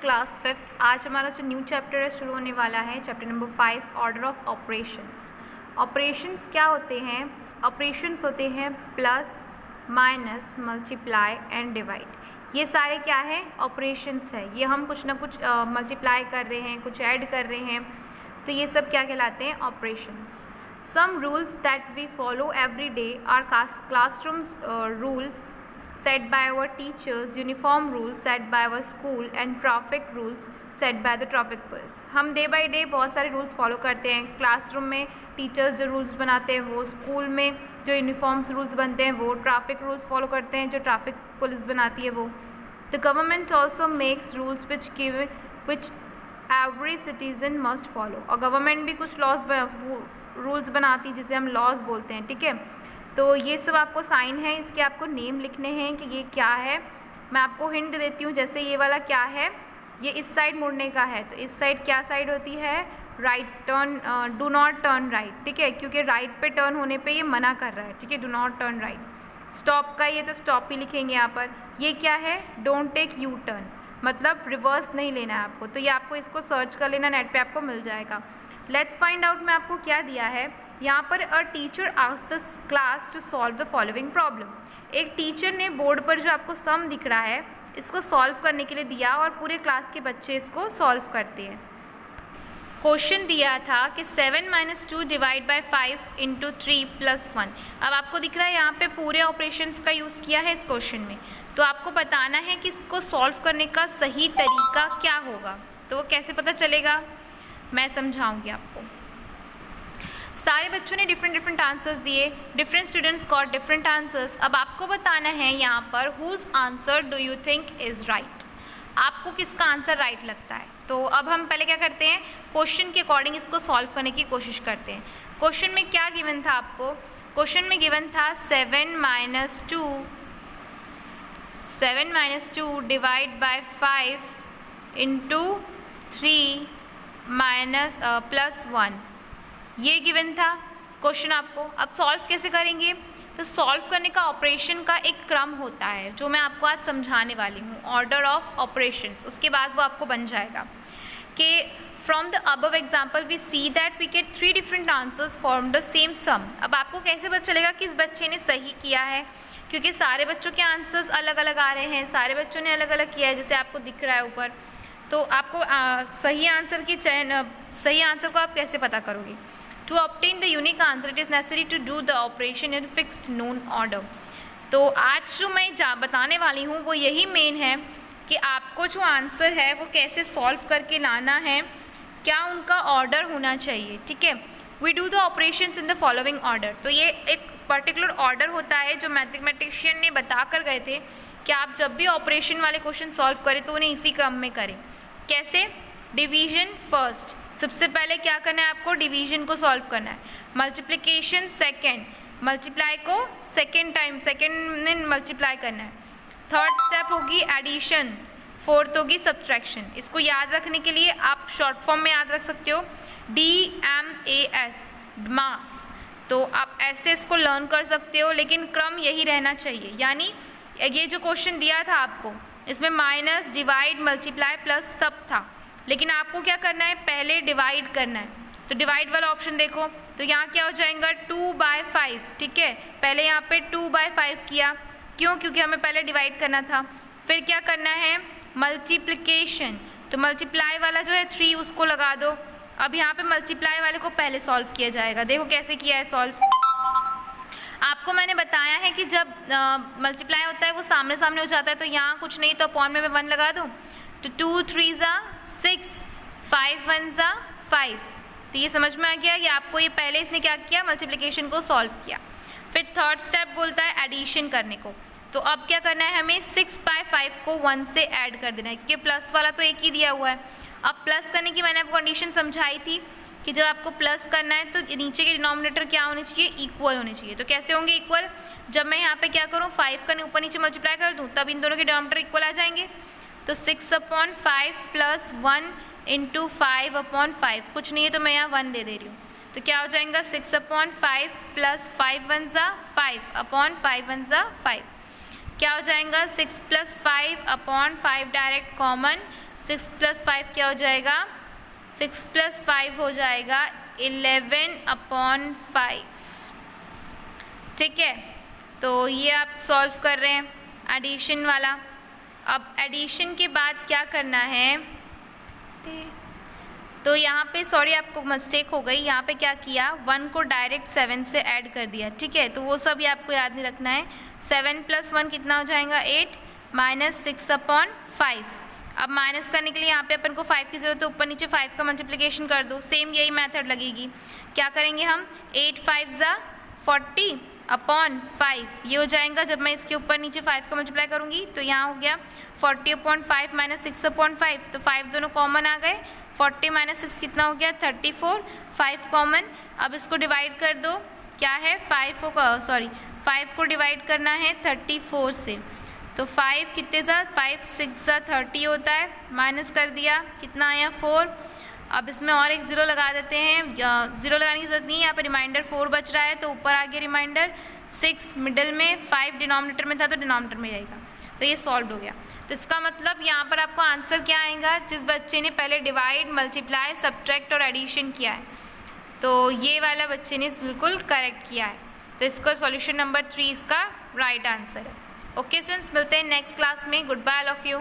Class 5th। आज हमारा जो न्यू चैप्टर है शुरू होने वाला है, chapter number 5, order of operations. Operations क्या होते हैं? ऑपरेशंस होते हैं plus, minus, multiply and divide. ये सारे क्या है? ऑपरेशंस है। ये हम कुछ ना कुछ मल्टीप्लाई कर रहे हैं, कुछ ऐड कर रहे हैं, तो ये सब क्या कहलाते हैं? Operations. Some rules that we follow every day are classrooms rules set by our teachers, uniform rules set by our school and traffic rules set by the traffic police। हम डे बाई डे बहुत सारे rules follow करते हैं। Classroom में teachers जो rules बनाते हैं वो, स्कूल में जो यूनिफॉर्म्स रूल्स बनते हैं वो, ट्रैफिक रूल्स फॉलो करते हैं जो ट्रैफिक पुलिस बनाती है वो। The government also makes rules which every citizen must follow. और गवर्नमेंट भी कुछ रूल्स बनाती है जिसे हम लॉज बोलते हैं, ठीक है। तो ये सब आपको साइन है, इसके आपको नेम लिखने हैं कि ये क्या है। मैं आपको हिंट देती हूँ, जैसे ये वाला क्या है, ये इस साइड मुड़ने का है, तो इस साइड क्या साइड होती है? Right turn, do not turn right, ठीक है, क्योंकि राइट पे टर्न होने पे ये मना कर रहा है, ठीक है, do not turn right. Stop का ये तो स्टॉप ही लिखेंगे यहाँ पर। ये क्या है? डोंट टेक यू टर्न, मतलब रिवर्स नहीं लेना है आपको। तो ये आपको इसको सर्च कर लेना, नेट पे आपको मिल जाएगा। लेट्स फाइंड आउट में आपको क्या दिया है यहाँ पर। A teacher asked the class to solve the following problem. एक टीचर ने बोर्ड पर जो आपको सम दिख रहा है इसको सॉल्व करने के लिए दिया और पूरे क्लास के बच्चे इसको सॉल्व करते हैं। क्वेश्चन दिया था कि 7 - 2 डिवाइड बाई 5 इंटू 3 + 1। अब आपको दिख रहा है यहाँ पे पूरे ऑपरेशंस का यूज़ किया है इस क्वेश्चन में, तो आपको बताना है कि इसको सॉल्व करने का सही तरीका क्या होगा। तो वो कैसे पता चलेगा, मैं समझाऊंगी आपको। सारे बच्चों ने डिफरेंट आंसर्स दिए, different students got different answers. अब आपको बताना है यहाँ पर whose answer do you think is right, आपको किसका आंसर राइट लगता है। तो अब हम पहले क्या करते हैं, क्वेश्चन के अकॉर्डिंग इसको सॉल्व करने की कोशिश करते हैं। क्वेश्चन में क्या गिवन था आपको? क्वेश्चन में गिवन था 7 - 2 डिवाइड बाय 5 इंटू 3 + 1, ये गिवन था क्वेश्चन आपको। अब सॉल्व कैसे करेंगे? तो सॉल्व करने का ऑपरेशन का एक क्रम होता है जो मैं आपको आज समझाने वाली हूँ, ऑर्डर ऑफ ऑपरेशंस। उसके बाद वो आपको बन जाएगा कि from the above example we see that we get 3 different answers from the same sum. अब आपको कैसे पता चलेगा कि इस बच्चे ने सही किया है, क्योंकि सारे बच्चों के आंसर्स अलग अलग आ रहे हैं, सारे बच्चों ने अलग अलग किया है, जैसे आपको दिख रहा है ऊपर। तो आपको सही आंसर को आप कैसे पता करोगे? To obtain the unique answer, it is necessary to do the operation in fixed known order। तो आज जो मैं बताने वाली हूँ वो यही मेन है कि आपको जो आंसर है वो कैसे सॉल्व करके लाना है, क्या उनका ऑर्डर होना चाहिए, ठीक है। We do the operations in the following order। तो ये एक पर्टिकुलर ऑर्डर होता है जो मैथमेटिशियन ने बता कर गए थे कि आप जब भी ऑपरेशन वाले क्वेश्चन सॉल्व करें तो उन्हें इसी क्रम में करें। कैसे? डिवीजन फर्स्ट, सबसे पहले क्या करना है आपको? डिवीजन को सॉल्व करना है। मल्टीप्लिकेशन सेकंड, मल्टीप्लाई को सेकंड में मल्टीप्लाई करना है। थर्ड स्टेप होगी एडिशन, फोर्थ होगी सब्ट्रैक्शन। इसको याद रखने के लिए आप शॉर्ट फॉर्म में याद रख सकते हो, DMAS, मास। तो आप ऐसे इसको लर्न कर सकते हो, लेकिन क्रम यही रहना चाहिए। यानी ये जो क्वेश्चन दिया था आपको, इसमें माइनस, डिवाइड, मल्टीप्लाई, प्लस सब था, लेकिन आपको क्या करना है? पहले डिवाइड करना है। तो डिवाइड वाला ऑप्शन देखो, तो यहाँ क्या हो जाएगा? 2/5, ठीक है। पहले यहाँ पे 2/5 किया, क्यों? क्योंकि हमें पहले डिवाइड करना था। फिर क्या करना है? मल्टीप्लिकेशन, तो मल्टीप्लाई वाला जो है 3 उसको लगा दो। अब यहाँ पे मल्टीप्लाई वाले को पहले सॉल्व किया जाएगा। देखो कैसे किया है सॉल्व। आपको मैंने बताया है कि जब मल्टीप्लाई होता है वो सामने सामने हो जाता है, तो यहाँ कुछ नहीं तो अपॉन में मैं 1 लगा दूँ, तो 2 3 6, 5 1 5। तो ये समझ में आ गया कि आपको ये पहले इसने क्या किया? मल्टीप्लिकेशन को सॉल्व किया। फिर थर्ड स्टेप बोलता है एडिशन करने को। तो अब क्या करना है हमें? 6/5 को 1 से ऐड कर देना है, क्योंकि प्लस वाला तो एक ही दिया हुआ है। अब प्लस करने की मैंने आपको कंडीशन समझाई थी कि जब आपको प्लस करना है तो नीचे के डिनोमिनेटर क्या होने चाहिए? इक्वल होने चाहिए। तो कैसे होंगे इक्वल? जब मैं यहाँ पे क्या करूँ? 5 का ऊपर नीचे मल्टीप्लाई कर दूँ, तब इन दोनों के डिनोमिनेटर इक्वल आ जाएंगे। तो 6/5 + 1 × 5/5, कुछ नहीं है तो मैं यहाँ 1 दे रही हूँ। तो क्या हो जाएगा? 6/5 + 5 1 5/5 1 5। क्या हो जाएगा? 6 + 5/5 डायरेक्ट कॉमन, 6 + 5 क्या हो जाएगा, 6 + 5 हो जाएगा 11/5। ठीक है, तो ये आप सॉल्व कर रहे हैं एडिशन वाला। अब एडिशन के बाद क्या करना है, तो यहाँ पे सॉरी आपको मिस्टेक हो गई, यहाँ पे क्या किया, 1 को डायरेक्ट 7 से ऐड कर दिया। ठीक है, तो वो सब ये आपको याद नहीं रखना है। 7 + 1 कितना हो जाएगा 8 - 6/5। अब माइनस करने के लिए यहाँ पे अपन को 5 की ज़रूरत है, ऊपर नीचे 5 का मल्टीप्लिकेशन कर दो। सेम यही मेथड लगेगी। क्या करेंगे हम, 8 × 5 = 40/5 ये हो जाएगा। जब मैं इसके ऊपर नीचे 5 का मल्टीप्लाई करूँगी तो यहाँ हो गया 40/5 - 6/5, तो 5 दोनों कॉमन आ गए। 40 - 6 कितना हो गया 34, 5 कॉमन। अब इसको डिवाइड कर दो, क्या है 5 को डिवाइड करना है 34 से, तो 5 कितने सा 5 × 6 = 30 होता है। माइनस कर दिया, कितना आया 4। अब इसमें और एक ज़ीरो लगा देते हैं, ज़ीरो लगाने की ज़रूरत नहीं है, यहाँ पे रिमाइंडर 4 बच रहा है, तो ऊपर आ गया रिमाइंडर 6, मिडिल में 5 डिनोमिनेटर में था तो डिनोमिनेटर में जाएगा। तो ये सॉल्व हो गया। तो इसका मतलब यहाँ पर आपको आंसर क्या आएगा, जिस बच्चे ने पहले डिवाइड, मल्टीप्लाई, सब्ट्रैक्ट और एडिशन किया है, तो ये वाला बच्चे ने बिल्कुल करेक्ट किया है। तो इसका सॉल्यूशन नंबर 3 इसका राइट आंसर है। ओके स्टूडेंट्स, मिलते हैं नेक्स्ट क्लास में। Good bye all of you.